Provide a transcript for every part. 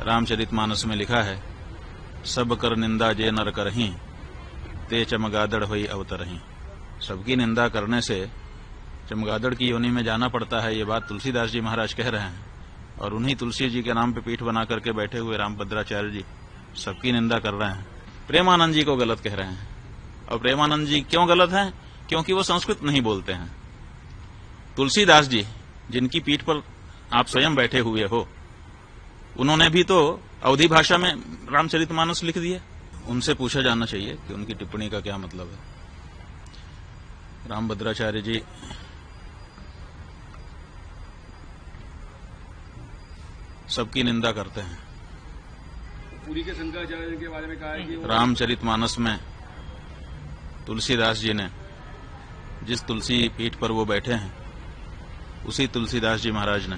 रामचरितमानस में लिखा है, सब कर निंदा जे नर करहीं, ते चमगादड़ होई अवतरहीं। सबकी निंदा करने से चमगादड़ की योनि में जाना पड़ता है, ये बात तुलसीदास जी महाराज कह रहे हैं। और उन्हीं तुलसी जी के नाम पे पीठ बना करके बैठे हुए रामभद्राचार्य जी सबकी निंदा कर रहे हैं, प्रेमानंद जी को गलत कह रहे हैं। और प्रेमानंद जी क्यों गलत हैं? क्योंकि वो संस्कृत नहीं बोलते हैं। तुलसीदास जी जिनकी पीठ पर आप स्वयं बैठे हुए हो, उन्होंने भी तो अवधी भाषा में रामचरितमानस लिख दिया। उनसे पूछा जाना चाहिए कि उनकी टिप्पणी का क्या मतलब है। रामभद्राचार्य जी सबकी निंदा करते हैं। पूरी के शंकराचार्य के बारे में कहा है कि रामचरितमानस में तुलसीदास जी ने जिस तुलसी पीठ पर वो बैठे हैं, उसी तुलसीदास जी महाराज ने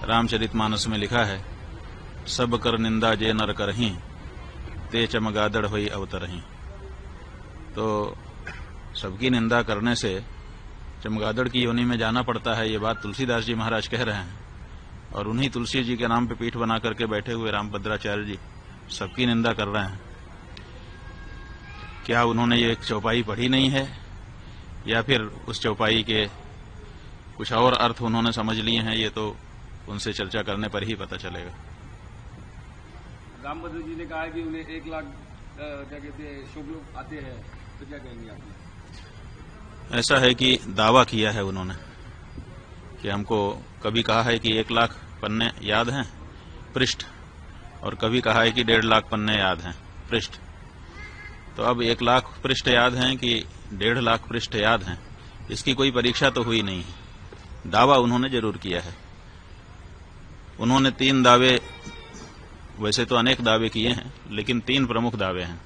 रामचरितमानस में लिखा है, सब कर निंदा जे नर करहीं, ते चमगादड़ होई अवतरहीं। तो सबकी निंदा करने से चमगादड़ की योनि में जाना पड़ता है, ये बात तुलसीदास जी महाराज कह रहे हैं। और उन्हीं तुलसी जी के नाम पे पीठ बना करके बैठे हुए रामभद्राचार्य जी सबकी निंदा कर रहे हैं। क्या उन्होंने ये एक चौपाई पढ़ी नहीं है, या फिर उस चौपाई के कुछ और अर्थ उन्होंने समझ लिए हैं? ये तो उनसे चर्चा करने पर ही पता चलेगा। रामभद्र जी ने कहा है कि उन्हें 1 लाख क्या कहते हैं शुभ लोग आते हैं, तो क्या कहेंगे आप? ऐसा है कि दावा किया है उन्होंने कि हमको कभी कहा है कि 1 लाख पन्ने याद हैं पृष्ठ, और कभी कहा है कि 1.5 लाख पन्ने याद हैं पृष्ठ। तो अब 1 लाख पृष्ठ याद हैं कि 1.5 लाख पृष्ठ याद हैं, इसकी कोई परीक्षा तो हुई नहीं है। दावा उन्होंने जरूर किया है। उन्होंने 3 दावे, वैसे तो अनेक दावे किए हैं, लेकिन 3 प्रमुख दावे हैं।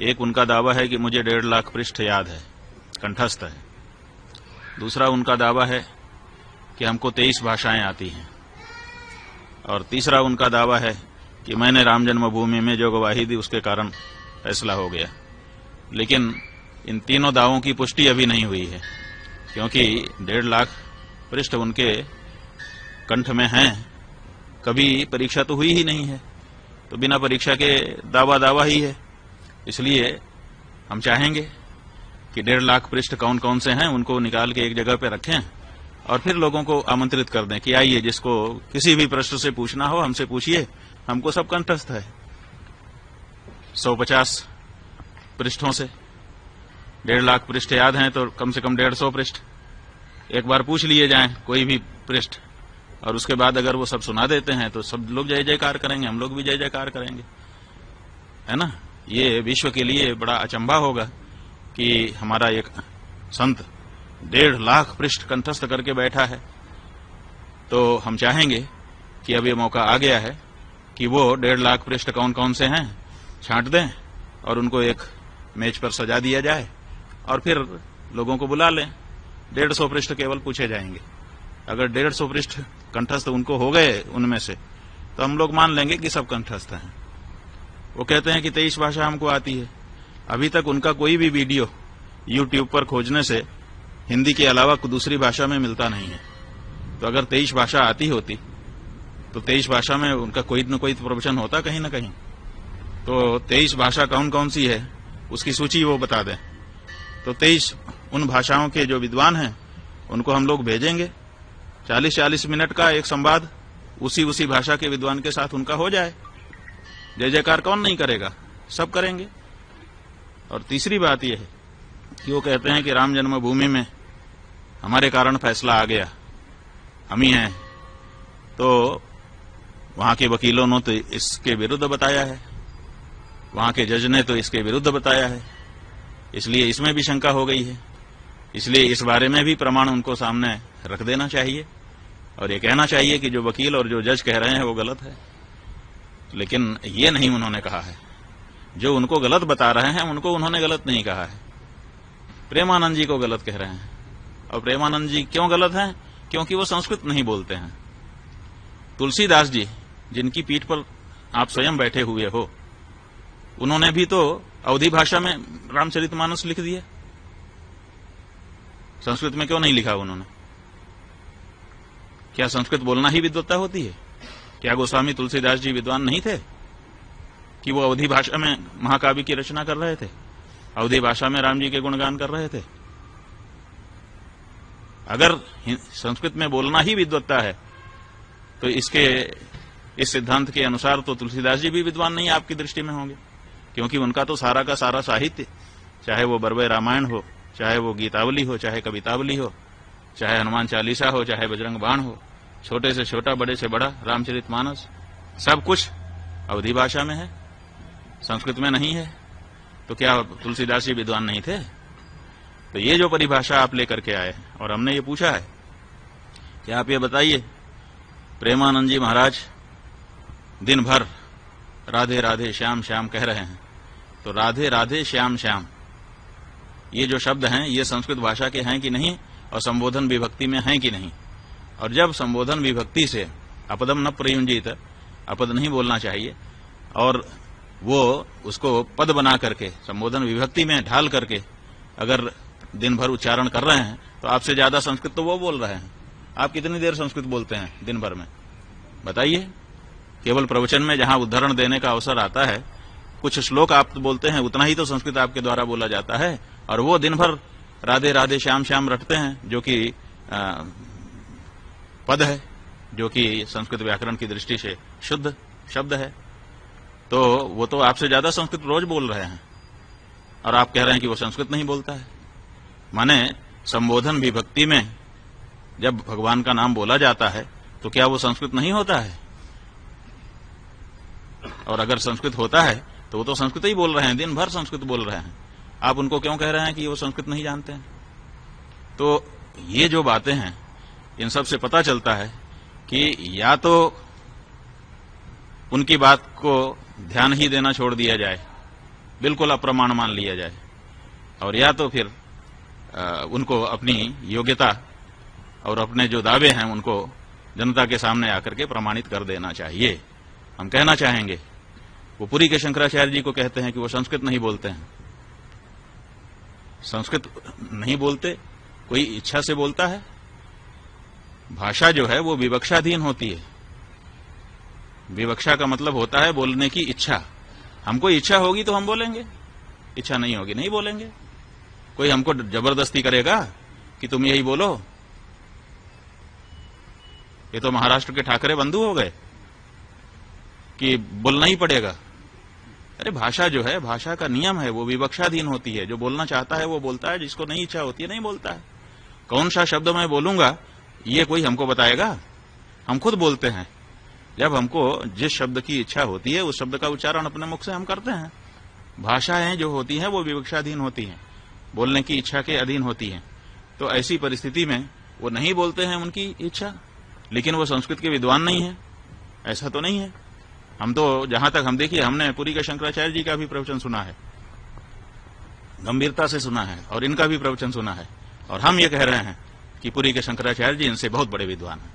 एक उनका दावा है कि मुझे 1.5 लाख पृष्ठ याद है, कंठस्थ है। दूसरा उनका दावा है कि हमको 23 भाषाएं आती हैं। और तीसरा उनका दावा है कि मैंने राम जन्मभूमि में जो गवाही दी उसके कारण फैसला हो गया। लेकिन इन तीनों दावों की पुष्टि अभी नहीं हुई है, क्योंकि 1.5 लाख पृष्ठ उनके कंठ में हैं, कभी परीक्षा तो हुई ही नहीं है, तो बिना परीक्षा के दावा ही है। इसलिए हम चाहेंगे कि 1.5 लाख पृष्ठ कौन कौन से हैं उनको निकाल के एक जगह पे रखें, और फिर लोगों को आमंत्रित कर दें कि आइए, जिसको किसी भी प्रश्न से पूछना हो हमसे पूछिए, हमको सब कंठस्थ है। 150 पृष्ठों से 1.5 लाख पृष्ठ याद हैं, तो कम से कम 150 पृष्ठ एक बार पूछ लिए जाएं, कोई भी पृष्ठ, और उसके बाद अगर वो सब सुना देते हैं तो सब लोग जय जयकार करेंगे, हम लोग भी जय जयकार करेंगे, है ना। ये विश्व के लिए बड़ा अचंभा होगा कि हमारा एक संत 1.5 लाख पृष्ठ कंठस्थ करके बैठा है। तो हम चाहेंगे कि अब ये मौका आ गया है कि वो 1.5 लाख पृष्ठ कौन कौन से हैं छांट दें, और उनको एक मेज पर सजा दिया जाए, और फिर लोगों को बुला लें। 150 पृष्ठ केवल पूछे जाएंगे। अगर 150 पृष्ठ कंठस्थ उनको हो गए उनमें से, तो हम लोग मान लेंगे कि सब कंठस्थ हैं। वो कहते हैं कि 23 भाषा हमको आती है। अभी तक उनका कोई भी वीडियो YouTube पर खोजने से हिंदी के अलावा दूसरी भाषा में मिलता नहीं है। तो अगर 23 भाषा आती होती तो 23 भाषा में उनका कोई न कोई प्रवचन होता कहीं न कहीं। तो 23 भाषा कौन कौन सी है उसकी सूची वो बता दें। तो 23 उन भाषाओं के जो विद्वान हैं उनको हम लोग भेजेंगे। 40-40 मिनट का एक संवाद उसी भाषा के विद्वान के साथ उनका हो जाए। जय जयकार कौन नहीं करेगा, सब करेंगे। और तीसरी बात यह है कि वो कहते हैं कि राम जन्मभूमि में हमारे कारण फैसला आ गया, हम ही हैं। तो वहां के वकीलों ने तो इसके विरुद्ध बताया है, वहां के जज ने तो इसके विरुद्ध बताया है, इसलिए इसमें भी शंका हो गई है। इसलिए इस बारे में भी प्रमाण उनको सामने रख देना चाहिए, और ये कहना चाहिए कि जो वकील और जो जज कह रहे हैं वो गलत है। लेकिन ये नहीं उन्होंने कहा है। जो उनको गलत बता रहे हैं उनको उन्होंने गलत नहीं कहा है, प्रेमानंद जी को गलत कह रहे हैं। और प्रेमानंद जी क्यों गलत हैं? क्योंकि वो संस्कृत नहीं बोलते हैं। तुलसीदास जी जिनकी पीठ पर आप स्वयं बैठे हुए हो, उन्होंने भी तो अवधी भाषा में रामचरितमानस लिख दिया। संस्कृत में क्यों नहीं लिखा उन्होंने? क्या संस्कृत बोलना ही विद्वत्ता होती है? क्या गोस्वामी तुलसीदास जी विद्वान नहीं थे कि वो अवधी भाषा में महाकाव्य की रचना कर रहे थे, अवधी भाषा में राम जी के गुणगान कर रहे थे? अगर संस्कृत में बोलना ही विद्वत्ता है तो इस सिद्धांत के अनुसार तो तुलसीदास जी भी विद्वान नहीं आपकी दृष्टि में होंगे, क्योंकि उनका तो सारा का सारा साहित्य, चाहे वो बरवे रामायण हो, चाहे वो गीतावली हो, चाहे कवितावली हो, चाहे हनुमान चालीसा हो, चाहे बजरंग बाण हो, छोटे से छोटा बड़े से बड़ा रामचरितमानस, सब कुछ अवधी भाषा में है, संस्कृत में नहीं है। तो क्या तुलसीदास जी विद्वान नहीं थे? तो ये जो परिभाषा आप लेकर के आए और हमने ये पूछा है कि आप ये बताइए, प्रेमानंद जी महाराज दिन भर राधे राधे श्याम श्याम कह रहे हैं, तो राधे राधे श्याम श्याम ये जो शब्द हैं ये संस्कृत भाषा के हैं कि नहीं, और संबोधन विभक्ति में हैं कि नहीं? और जब संबोधन विभक्ति से अपदम न प्रयुंजित, अपद नहीं बोलना चाहिए, और वो उसको पद बना करके संबोधन विभक्ति में ढाल करके अगर दिन भर उच्चारण कर रहे हैं तो आपसे ज्यादा संस्कृत तो वो बोल रहे हैं। आप कितनी देर संस्कृत बोलते हैं दिन भर में, बताइए? केवल प्रवचन में जहां उदाहरण देने का अवसर आता है, कुछ श्लोक आप बोलते हैं, उतना ही तो संस्कृत आपके द्वारा बोला जाता है, और वो दिन भर राधे राधे श्याम श्याम रटते हैं, जो कि पद है, जो कि संस्कृत व्याकरण की दृष्टि से शुद्ध शब्द है। तो वो तो आपसे ज्यादा संस्कृत रोज बोल रहे हैं, और आप कह रहे हैं कि वो संस्कृत नहीं बोलता है। माने संबोधन विभक्ति में जब भगवान का नाम बोला जाता है तो क्या वो संस्कृत नहीं होता है? और अगर संस्कृत होता है तो वो तो संस्कृत ही बोल रहे हैं, दिन भर संस्कृत बोल रहे हैं। आप उनको क्यों कह रहे हैं कि वो संस्कृत नहीं जानते हैं? तो ये जो बातें हैं, इन सब से पता चलता है कि या तो उनकी बात को ध्यान ही देना छोड़ दिया जाए, बिल्कुल अप्रमाण मान लिया जाए, और या तो फिर उनको अपनी योग्यता और अपने जो दावे हैं उनको जनता के सामने आकर के प्रमाणित कर देना चाहिए। हम कहना चाहेंगे, वो पुरी के शंकराचार्य जी को कहते हैं कि वो संस्कृत नहीं बोलते हैं। संस्कृत नहीं बोलते, कोई इच्छा से बोलता है? भाषा जो है वो विवक्षाधीन होती है। विवक्षा का मतलब होता है बोलने की इच्छा। हमको इच्छा होगी तो हम बोलेंगे, इच्छा नहीं होगी नहीं बोलेंगे। कोई हमको जबरदस्ती करेगा कि तुम यही बोलो? ये तो महाराष्ट्र के ठाकरे बंधु हो गए कि बोलना ही पड़ेगा। अरे भाषा जो है, भाषा का नियम है, वो विवक्षाधीन होती है। जो बोलना चाहता है वो बोलता है, जिसको नहीं इच्छा होती है नहीं बोलता है। कौन सा शब्द मैं बोलूंगा ये कोई हमको बताएगा? हम खुद बोलते हैं। जब हमको जिस शब्द की इच्छा होती है उस शब्द का उच्चारण अपने मुख से हम करते हैं। भाषाएं जो होती हैं वो विवक्षाधीन होती हैं, बोलने की इच्छा के अधीन होती हैं। तो ऐसी परिस्थिति में वो नहीं बोलते हैं उनकी इच्छा, लेकिन वो संस्कृत के विद्वान नहीं है, ऐसा तो नहीं है। हम तो जहां तक हम देखिए, हमने पुरी के शंकराचार्य जी का भी प्रवचन सुना है, गंभीरता से सुना है, और इनका भी प्रवचन सुना है, और हम ये कह रहे हैं कि पुरी के शंकराचार्य जी इनसे बहुत बड़े विद्वान हैं।